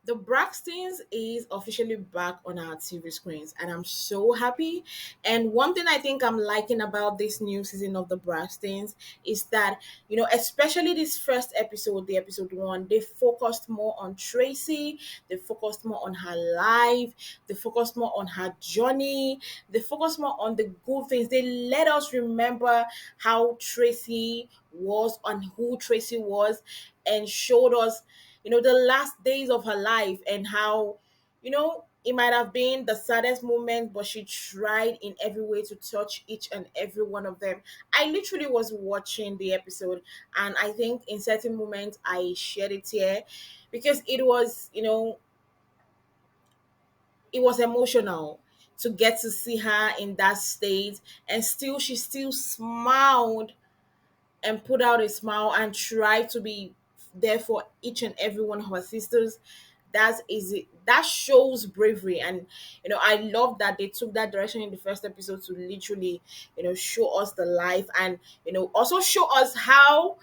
The Braxtons is officially back on our TV screens, and I'm so happy. And one thing I think I'm liking about this new season of the Braxtons is that, especially this first episode, the episode one, they focused more on Tracy, they focused more on her life, they focused more on her journey, they focused more on the good things. They let us remember how Tracy was and who Tracy was, and showed us the last days of her life, and how it might have been the saddest moment, but she tried in every way to touch each and every one of them. I literally was watching the episode, and I think in certain moments I shared it here because it was emotional to get to see her in that state, and still she still smiled and put out a smile and try to be there for each and every one of her sisters. That is it. That shows bravery, and I love that they took that direction in the first episode to literally show us the life, and also show us how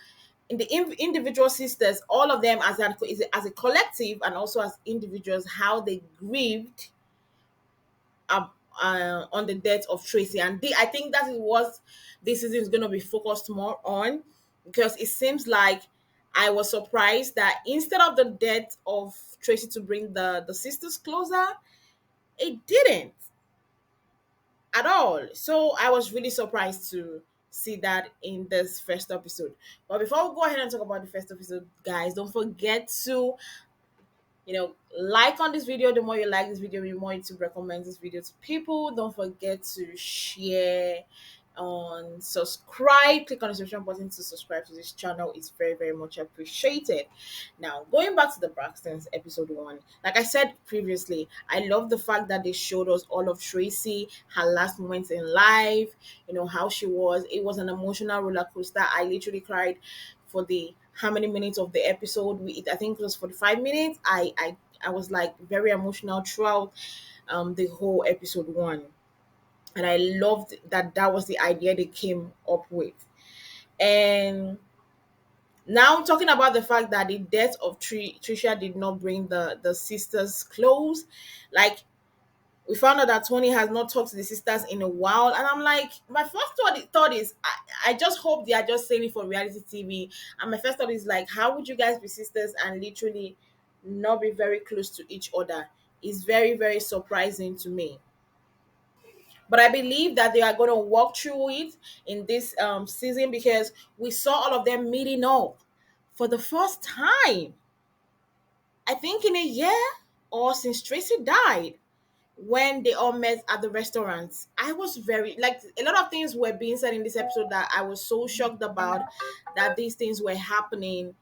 in the individual sisters, all of them as a collective and also as individuals, how they grieved uh, on the death of Tracy. And I think that is what this season is going to be focused more on, because it seems like I was surprised that instead of the death of Tracy to bring the sisters closer, it didn't at all. So I was really surprised to see that in this first episode. But before we go ahead and talk about the first episode, guys, don't forget to like on this video. The more you like this video, the more YouTube recommends this video to people. Don't forget to share, on subscribe, click on the subscription button to subscribe to this channel. It's very, very much appreciated. Now, going back to the Braxtons episode one, like I said previously, I love the fact that they showed us all of Tracy, her last moments in life, how she was. It was an emotional roller coaster. I literally cried for the how many minutes of the episode. I think it was 45 minutes. I was like very emotional throughout the whole episode one, and I loved that that was the idea they came up with. And now talking about the fact that the death of Trisha did not bring the sisters close, like we found out that Toni has not talked to the sisters in a while, and I'm like, my first thought is, I just hope they are just saying it for reality TV. And my first thought is like, how would you guys be sisters and literally not be very close to each other? It's very, very surprising to me. But I believe that they are going to walk through it in this season, because we saw all of them meeting up for the first time, I think in a year, or since Tracy died, when they all met at the restaurant. I was very, like, a lot of things were being said in this episode that I was so shocked about, that these things were happening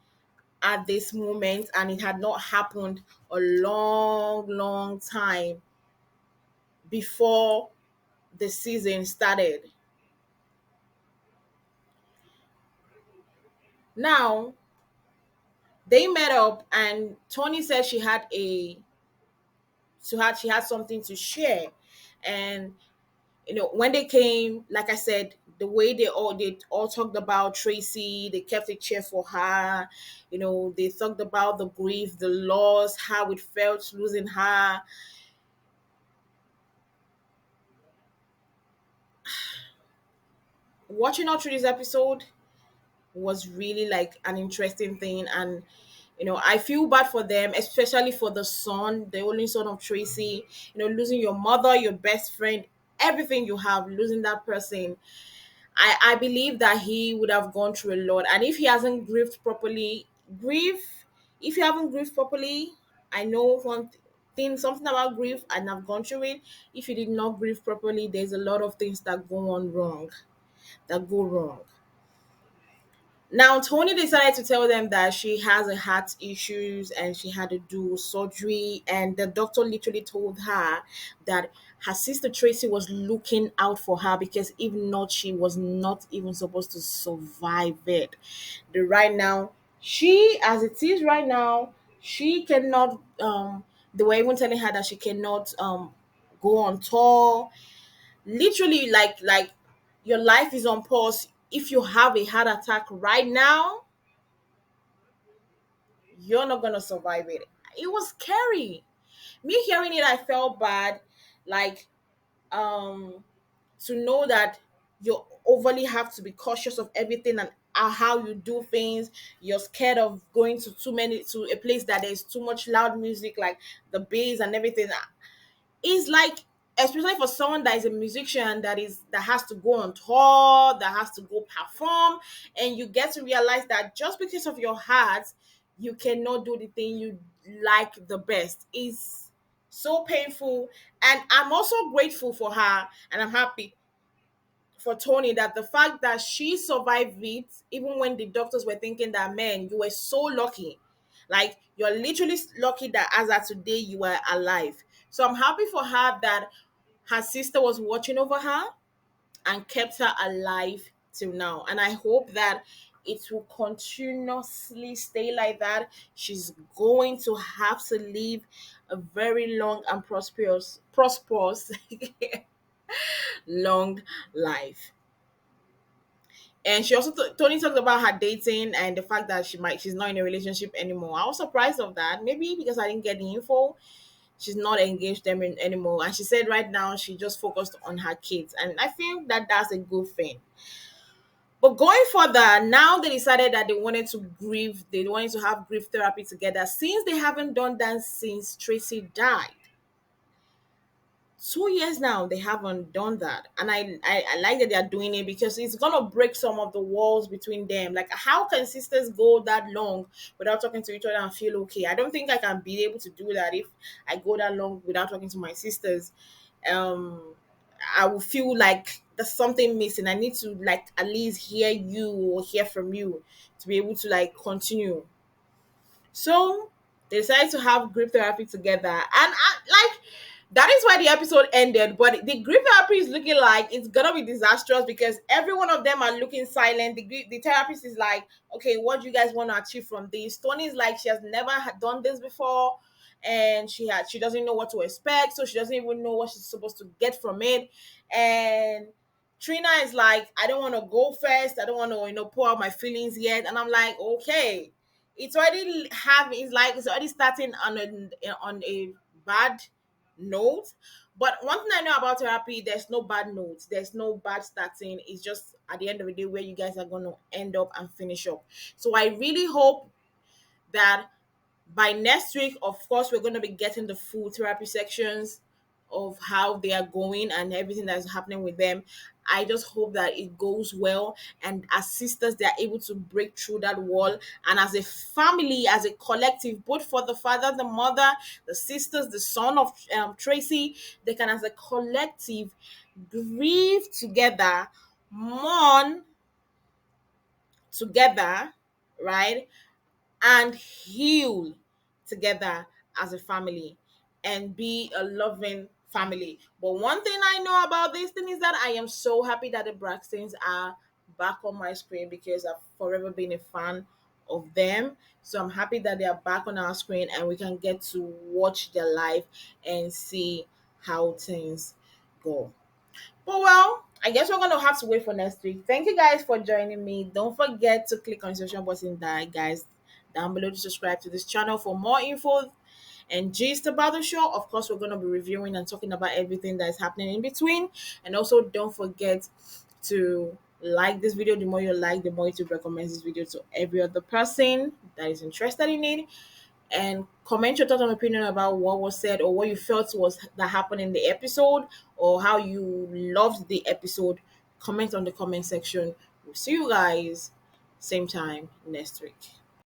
at this moment, and it had not happened a long, long time before the season started. Now, they met up, and Toni said she had something to share. And when they came, like I said, the way they all talked about Tracy, they kept a chair for her. They talked about the grief, the loss, how it felt losing her. Watching all through this episode was really like an interesting thing. And I feel bad for them, especially for the son, the only son of Tracy. Losing your mother, your best friend, everything you have, losing that person. I believe that he would have gone through a lot. And if he hasn't grieved properly, grief, if you haven't grieved properly, I know one thing, something about grief, and I've gone through it. If you did not grieve properly, there's a lot of things that go on wrong, that go wrong. Now, Toni decided to tell them that she has a heart issues and she had to do surgery, and the doctor literally told her that her sister Tracy was looking out for her, because if not, she was not even supposed to survive it. The right now, she, as it is right now, she cannot. They were even telling her that she cannot go on tour. Literally, like your life is on pause. If you have a heart attack right now, you're not gonna survive it. it was scary. Me hearing it, I felt bad. Like, um to know that you overly have to be cautious of everything and how you do things. You're scared of going to too many to a place that there's too much loud music, like the bass and everything. Is like, especially for someone that is a musician, that has to go on tour, that has to go perform, and you get to realize that just because of your heart you cannot do the thing you like the best is so painful. And I'm also grateful for her, and I'm happy for Toni that the fact that she survived it, even when the doctors were thinking that, man, you were so lucky. Like, you're literally lucky that as of today you were alive. So I'm happy for her that her sister was watching over her and kept her alive till now. And I hope that it will continuously stay like that. She's going to have to live a very long and prosperous long life. And she also Tony talked about her dating and the fact that she's not in a relationship anymore. I was surprised of that. Maybe because I didn't get the info. She's not engaged them anymore, and she said right now she just focused on her kids, and I feel that that's a good thing. But going further, now they decided that they wanted to grieve. They wanted to have grief therapy together since they haven't done that since Traci died. 2 years now they haven't done that, and I like that they're doing it because it's gonna break some of the walls between them. Like, how can sisters go that long without talking to each other and feel okay? I don't think I can be able to do that if I go that long without talking to my sisters. um I will feel like there's something missing. I need to, like, at least hear you or hear from you to be able to, like, continue. So they decided to have group therapy together, and like, that is why the episode ended. But the group therapy is looking like it's gonna be disastrous because every one of them are looking silent. The therapist is like, "Okay, what do you guys want to achieve from this?" Tony is like, she has never done this before, and she doesn't know what to expect, so she doesn't even know what she's supposed to get from it. And Trina is like, I don't want to go first. I don't want to, pour out my feelings yet. And I'm like, okay, it's already starting on a bad note. But one thing I know about therapy, there's no bad notes. There's no bad starting. It's just at the end of the day where you guys are going to end up and finish up. So I really hope that by next week, of course, we're going to be getting the full therapy sections of how they are going and everything that is happening with them. I just hope that it goes well, and as sisters they are able to break through that wall, and as a family, as a collective, both for the father, the mother, the sisters, the son of Traci, they can as a collective grieve together, mourn together, right, and heal together as a family and be a loving family. But one thing I know about this thing is that I am so happy that the Braxtons are back on my screen because I've forever been a fan of them. So I'm happy that they are back on our screen and we can get to watch their life and see how things go. But well, I guess we're gonna have to wait for next week. Thank you guys for joining me. Don't forget to click on the subscription button that guys down below to subscribe to this channel for more info and gist about the show. Of course, we're gonna be reviewing and talking about everything that is happening in between. And also don't forget to like this video. The more you like, the more YouTube recommends this video to every other person that is interested in it, and comment your thoughts and opinion about what was said or what you felt was that happened in the episode or how you loved the episode. Comment on the comment section. We'll see you guys same time next week.